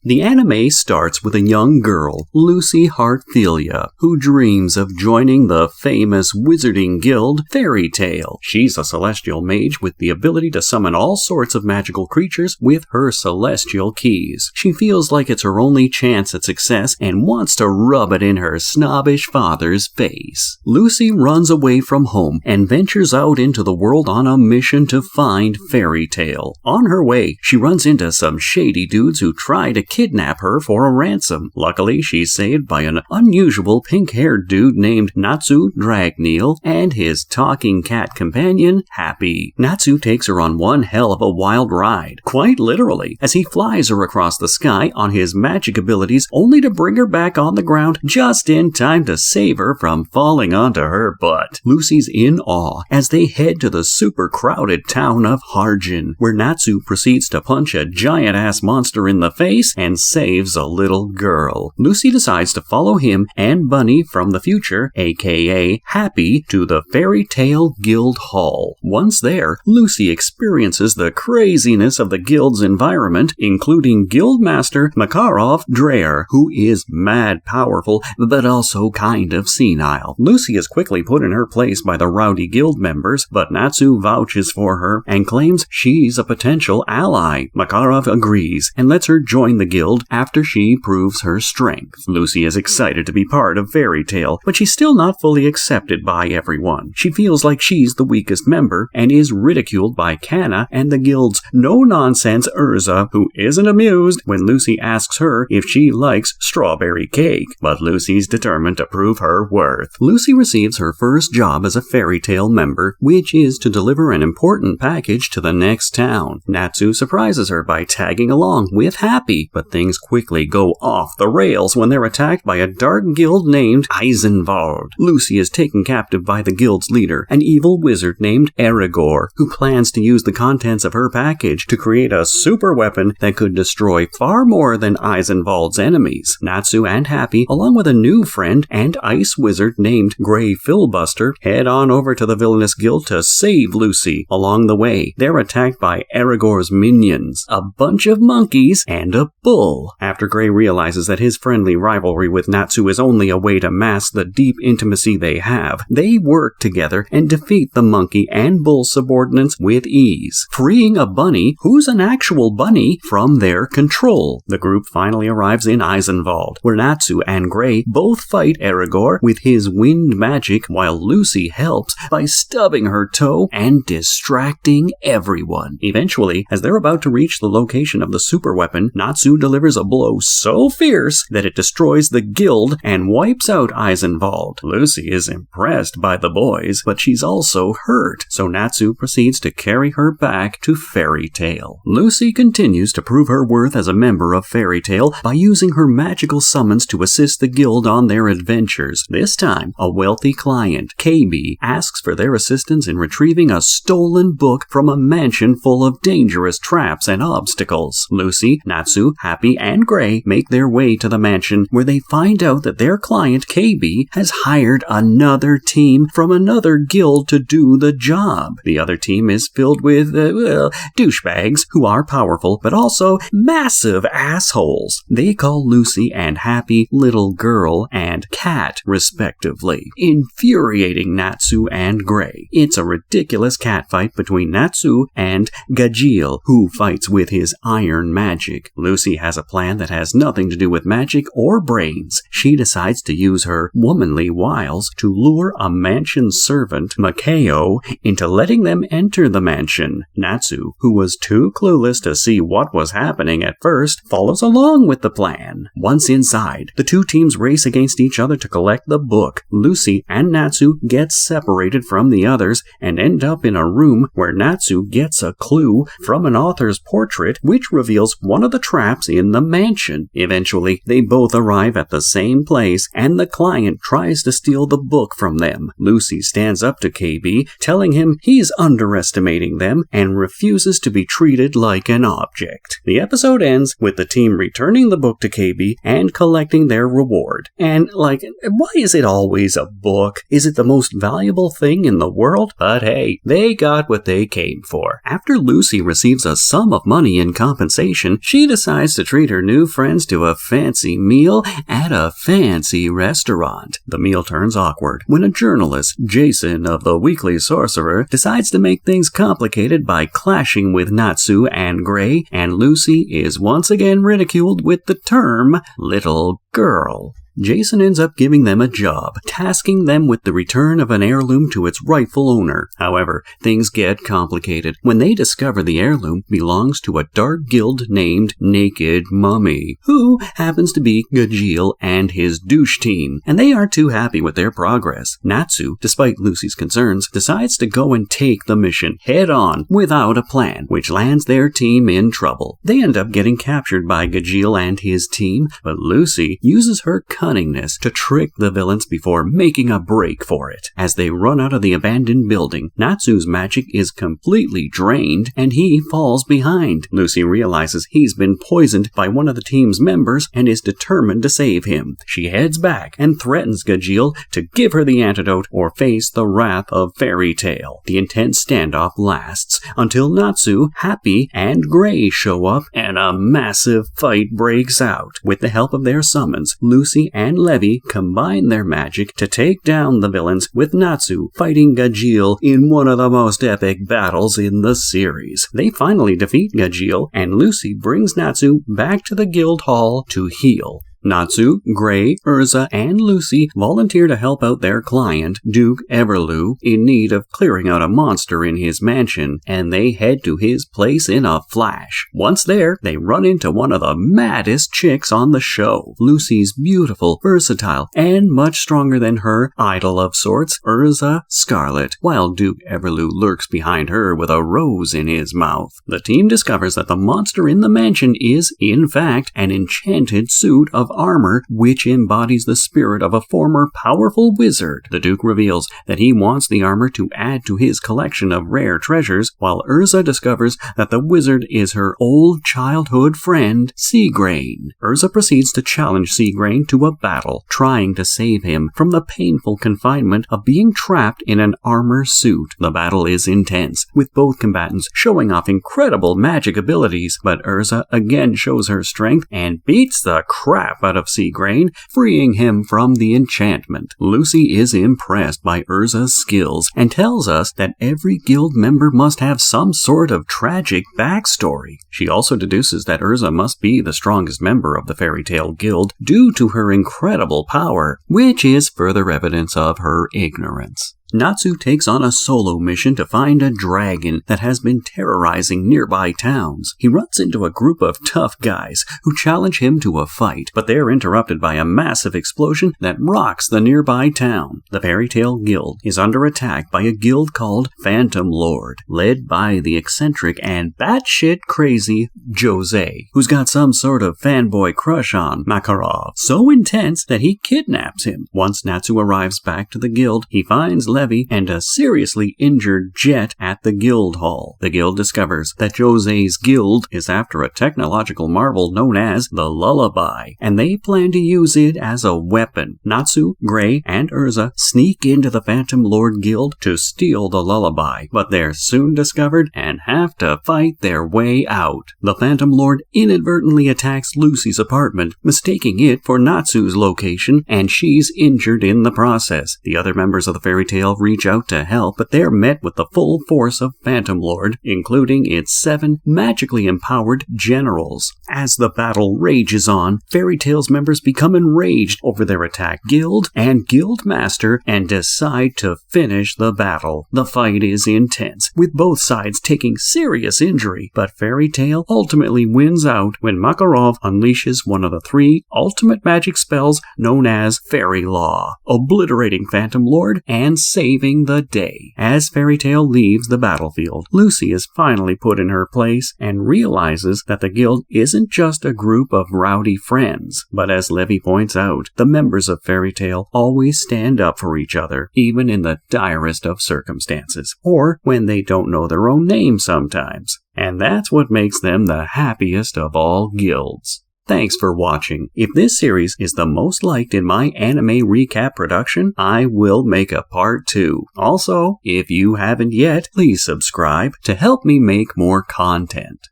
The anime starts with a young girl, Lucy Heartfilia, who dreams of joining the famous wizarding guild Fairy Tail. She's a celestial mage with the ability to summon all sorts of magical creatures with her celestial keys. She feels like it's her only chance at success and wants to rub it in her snobbish father's face. Lucy runs away from home and ventures out into the world on a mission to find Fairy Tail. On her way, she runs into some shady dudes who try to kidnap her for a ransom. Luckily, she's saved by an unusual pink-haired dude named Natsu Dragneel and his talking cat companion, Happy. Natsu takes her on one hell of a wild ride, quite literally, as he flies her across the sky on his magic abilities only to bring her back on the ground just in time to save her from falling onto her butt. Lucy's in awe as they head to the super crowded town of Harjin, where Natsu proceeds to punch a giant-ass monster in the face and saves a little girl. Lucy decides to follow him and Bunny from the future, aka Happy, to the Fairy Tail Guild Hall. Once there, Lucy experiences the craziness of the guild's environment, including Guildmaster Makarov Dreyer, who is mad powerful but also kind of senile. Lucy is quickly put in her place by the rowdy guild members, but Natsu vouches for her and claims she's a potential ally. Makarov agrees and lets her join the guild after she proves her strength. Lucy is excited to be part of Fairy Tail, but she's still not fully accepted by everyone. She feels like she's the weakest member and is ridiculed by Kana and the guild's no-nonsense Urza, who isn't amused when Lucy asks her if she likes strawberry cake, but Lucy's determined to prove her worth. Lucy receives her first job as a Fairy Tail member, which is to deliver an important package to the next town. Natsu surprises her by tagging along with Happy, but things quickly go off the rails when they're attacked by a dark guild named Eisenwald. Lucy is taken captive by the guild's leader, an evil wizard named Erigor, who plans to use the contents of her package to create a super weapon that could destroy far more than Eisenwald's enemies. Natsu and Happy, along with a new friend and ice wizard named Grey Filibuster, head on over to the villainous guild to save Lucy. Along the way, they're attacked by Erigor's minions, a bunch of monkeys, and a bull. After Grey realizes that his friendly rivalry with Natsu is only a way to mask the deep intimacy they have, they work together and defeat the monkey and bull subordinates with ease, freeing a bunny, who's an actual bunny, from their control. The group finally arrives in Eisenwald, where Natsu and Grey both fight Erigor with his wind magic, while Lucy helps by stubbing her toe and distracting everyone. Eventually, as they're about to reach the location of the super weapon, Natsu delivers a blow so fierce that it destroys the guild and wipes out Eisenwald. Lucy is impressed by the boys, but she's also hurt, so Natsu proceeds to carry her back to Fairy Tail. Lucy continues to prove her worth as a member of Fairy Tail by using her magical summons to assist the guild on their adventures. This time, a wealthy client, KB, asks for their assistance in retrieving a stolen book from a mansion full of dangerous traps and obstacles. Lucy, Natsu, Happy, and Grey make their way to the mansion, where they find out that their client, KB, has hired another team from another guild to do the job. The other team is filled with, douchebags who are powerful, but also massive assholes. They call Lucy and Happy Little Girl and Cat, respectively, infuriating Natsu and Grey. It's a ridiculous catfight between Natsu and Gajeel, who fights with his iron magic. Lucy has a plan that has nothing to do with magic or brains. She decides to use her womanly wiles to lure a mansion servant, Makeo, into letting them enter the mansion. Natsu, who was too clueless to see what was happening at first, follows along with the plan. Once inside, the two teams race against each other to collect the book. Lucy and Natsu get separated from the others and end up in a room where Natsu gets a clue from an author's portrait, which reveals one of the traps in the mansion. Eventually, they both arrive at the same place, and the client tries to steal the book from them. Lucy stands up to KB, telling him he's underestimating them and refuses to be treated like an object. The episode ends with the team returning the book to KB and collecting their reward. And, why is it always a book? Is it the most valuable thing in the world? But hey, they got what they came for. After Lucy receives a sum of money in compensation, she decides to treat her new friends to a fancy meal at a fancy restaurant. The meal turns awkward when a journalist, Jason of the Weekly Sorcerer, decides to make things complicated by clashing with Natsu and Gray, and Lucy is once again ridiculed with the term little girl. Jason ends up giving them a job, tasking them with the return of an heirloom to its rightful owner. However, things get complicated when they discover the heirloom belongs to a dark guild named Naked Mummy, who happens to be Gajeel and his douche team, and they aren't too happy with their progress. Natsu, despite Lucy's concerns, decides to go and take the mission head on without a plan, which lands their team in trouble. They end up getting captured by Gajeel and his team, but Lucy uses her cunningness to trick the villains before making a break for it. As they run out of the abandoned building, Natsu's magic is completely drained and he falls behind. Lucy realizes he's been poisoned by one of the team's members and is determined to save him. She heads back and threatens Gajeel to give her the antidote or face the wrath of Fairy Tail. The intense standoff lasts until Natsu, Happy, and Gray show up and a massive fight breaks out. With the help of their summons, Lucy and Levi combine their magic to take down the villains, with Natsu fighting Gajeel in one of the most epic battles in the series. They finally defeat Gajeel, and Lucy brings Natsu back to the guild hall to heal. Natsu, Gray, Urza, and Lucy volunteer to help out their client, Duke Everloo, in need of clearing out a monster in his mansion, and they head to his place in a flash. Once there, they run into one of the maddest chicks on the show, Lucy's beautiful, versatile, and much stronger than her idol of sorts, Urza Scarlet, while Duke Everloo lurks behind her with a rose in his mouth. The team discovers that the monster in the mansion is, in fact, an enchanted suit of armor which embodies the spirit of a former powerful wizard. The Duke reveals that he wants the armor to add to his collection of rare treasures, while Urza discovers that the wizard is her old childhood friend, Seagrain. Urza proceeds to challenge Seagrain to a battle, trying to save him from the painful confinement of being trapped in an armor suit. The battle is intense, with both combatants showing off incredible magic abilities, but Urza again shows her strength and beats the crap out of Seagrain, freeing him from the enchantment. Lucy is impressed by Urza's skills and tells us that every guild member must have some sort of tragic backstory. She also deduces that Urza must be the strongest member of the Fairy Tail Guild due to her incredible power, which is further evidence of her ignorance. Natsu takes on a solo mission to find a dragon that has been terrorizing nearby towns. He runs into a group of tough guys who challenge him to a fight, but they're interrupted by a massive explosion that rocks the nearby town. The Fairy Tail Guild is under attack by a guild called Phantom Lord, led by the eccentric and batshit crazy Jose, who's got some sort of fanboy crush on Makarov, so intense that he kidnaps him. Once Natsu arrives back to the guild, he finds Levi and a seriously injured Jet at the guild hall. The guild discovers that Jose's guild is after a technological marvel known as the Lullaby, and they plan to use it as a weapon. Natsu, Gray, and Urza sneak into the Phantom Lord Guild to steal the Lullaby, but they're soon discovered and have to fight their way out. The Phantom Lord inadvertently attacks Lucy's apartment, mistaking it for Natsu's location, and she's injured in the process. The other members of the Fairy Tail reach out to help, but they're met with the full force of Phantom Lord, including its 7 magically empowered generals. As the battle rages on, Fairy Tail's members become enraged over their attack guild and guild master and decide to finish the battle. The fight is intense, with both sides taking serious injury, but Fairy Tail ultimately wins out when Makarov unleashes one of the 3 ultimate magic spells known as Fairy Law, obliterating Phantom Lord and saving the day. As Fairy Tail leaves the battlefield, Lucy is finally put in her place and realizes that the guild isn't just a group of rowdy friends, but as Levi points out, the members of Fairy Tail always stand up for each other, even in the direst of circumstances, or when they don't know their own name sometimes. And that's what makes them the happiest of all guilds. Thanks for watching. If this series is the most liked in my anime recap production, I will make a part 2. Also, if you haven't yet, please subscribe to help me make more content.